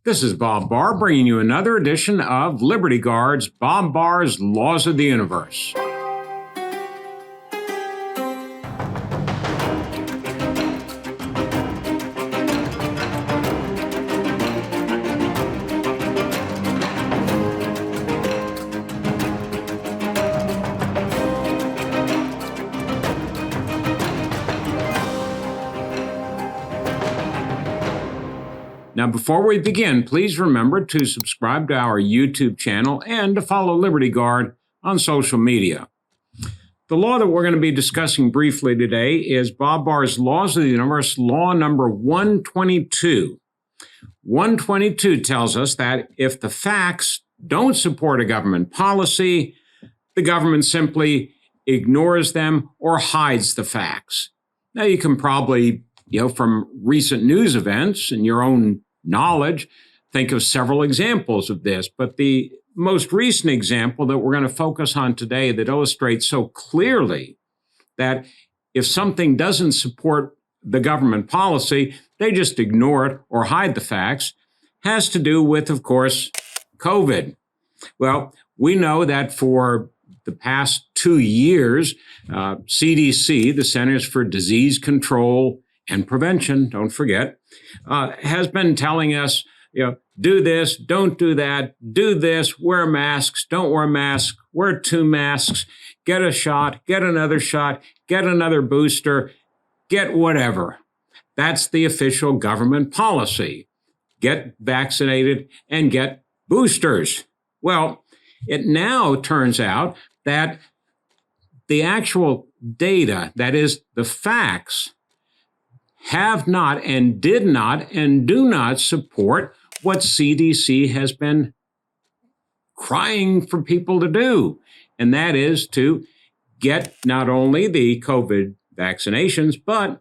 This is Bob Barr bringing you another edition of Liberty Guard's Bob Barr's Laws of the Universe. Now, before we begin, please remember to subscribe to our YouTube channel and to follow Liberty Guard on social media. The law that we're going to be discussing briefly today is Bob Barr's Laws of the Universe, law number 122. 122 tells us that if the facts don't support a government policy, the government simply ignores them or hides the facts. Now, you can probably, from recent news events and your own knowledge, think of several examples of this, but the most recent example that we're going to focus on today that illustrates so clearly that if something doesn't support the government policy, they just ignore it or hide the facts, has to do with, of course, COVID. Well, we know that for the past 2 years, CDC, the Centers for Disease Control and Prevention, don't forget, has been telling us, do this, don't do that, do this, wear masks, don't wear masks, wear 2 masks, get a shot, get another booster, get whatever. That's the official government policy. Get vaccinated and get boosters. Well, it now turns out that the actual data, that is the facts, have not and did not and do not support what CDC has been crying for people to do, and that is to get not only the COVID vaccinations, but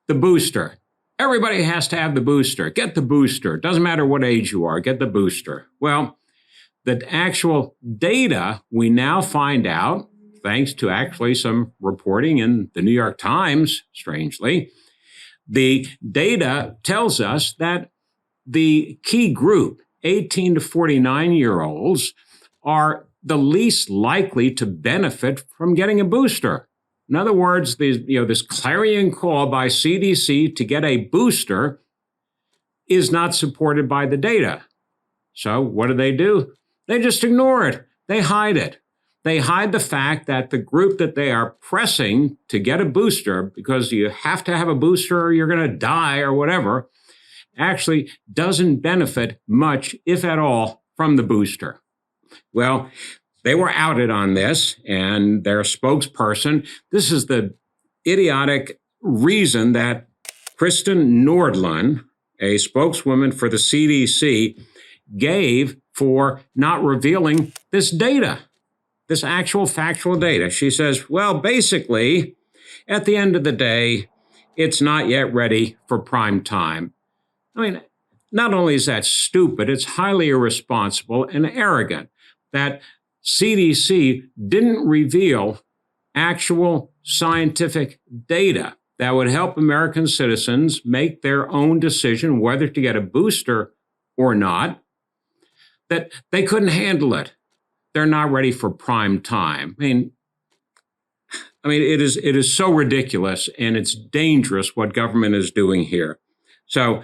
the booster. Everybody has to have the booster. Get the booster. Doesn't matter what age you are, get the booster. Well, the actual data we now find out, thanks to actually some reporting in the New York Times, strangely, the data tells us that the key group, 18 to 49-year-olds, are the least likely to benefit from getting a booster. In other words, this clarion call by CDC to get a booster is not supported by the data. So what do? They just ignore it. They hide it. They hide the fact that the group that they are pressing to get a booster, because you have to have a booster or you're going to die or whatever, actually doesn't benefit much, if at all, from the booster. Well, they were outed on this, and their spokesperson, this is the idiotic reason that Kristen Nordlund, a spokeswoman for the CDC, gave for not revealing this data. This actual factual data. She says, well, basically, at the end of the day, it's not yet ready for prime time. I mean, not only is that stupid, it's highly irresponsible and arrogant that CDC didn't reveal actual scientific data that would help American citizens make their own decision whether to get a booster or not, that they couldn't handle it. They're not ready for prime time. I mean, it is so ridiculous, and it's dangerous what government is doing here. So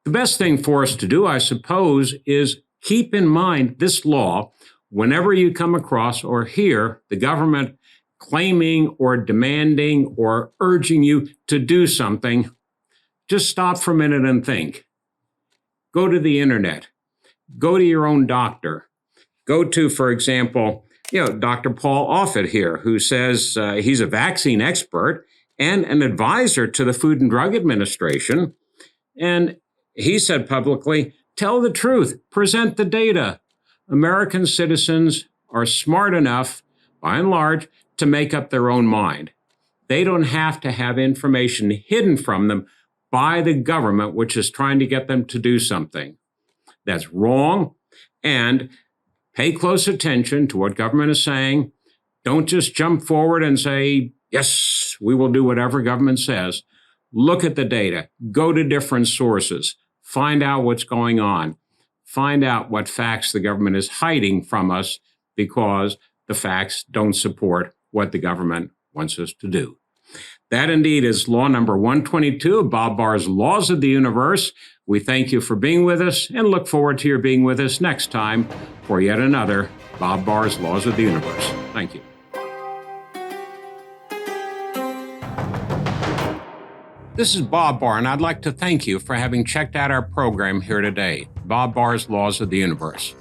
the best thing for us to do, I suppose, is keep in mind this law whenever you come across or hear the government claiming or demanding or urging you to do something. Just stop for a minute and think. Go to the internet. Go to your own doctor. Go to, for example, Dr. Paul Offit here, who says he's a vaccine expert and an advisor to the Food and Drug Administration. And he said publicly, tell the truth, present the data. American citizens are smart enough, by and large, to make up their own mind. They don't have to have information hidden from them by the government, which is trying to get them to do something. That's wrong. And pay close attention to what government is saying. Don't just jump forward and say, yes, we will do whatever government says. Look at the data. Go to different sources. Find out what's going on. Find out what facts the government is hiding from us because the facts don't support what the government wants us to do. That indeed is law number 122 of Bob Barr's Laws of the Universe. We thank you for being with us and look forward to your being with us next time for yet another Bob Barr's Laws of the Universe. Thank you. This is Bob Barr, and I'd like to thank you for having checked out our program here today, Bob Barr's Laws of the Universe.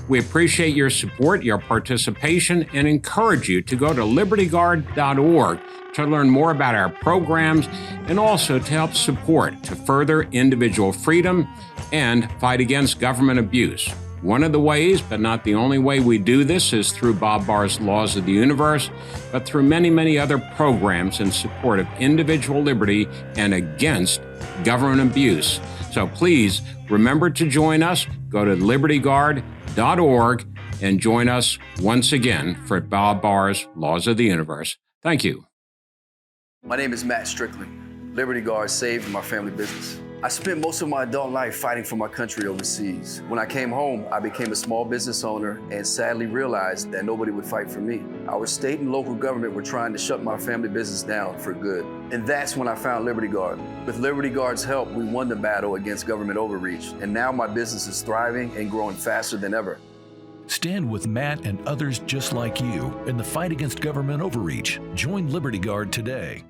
We appreciate your support, your participation, and encourage you to go to libertyguard.org to learn more about our programs and also to help support to further individual freedom and fight against government abuse. One of the ways, but not the only way we do this, is through Bob Barr's Laws of the Universe, but through many, many other programs in support of individual liberty and against government abuse. So please remember to join us. Go to libertyguard.org and join us once again for Bob Barr's Laws of the Universe. Thank you. My name is Matt Strickland. Liberty Guard saved my family business. I spent most of my adult life fighting for my country overseas. When I came home, I became a small business owner and sadly realized that nobody would fight for me. Our state and local government were trying to shut my family business down for good. And that's when I found Liberty Guard. With Liberty Guard's help, we won the battle against government overreach. And now my business is thriving and growing faster than ever. Stand with Matt and others just like you in the fight against government overreach. Join Liberty Guard today.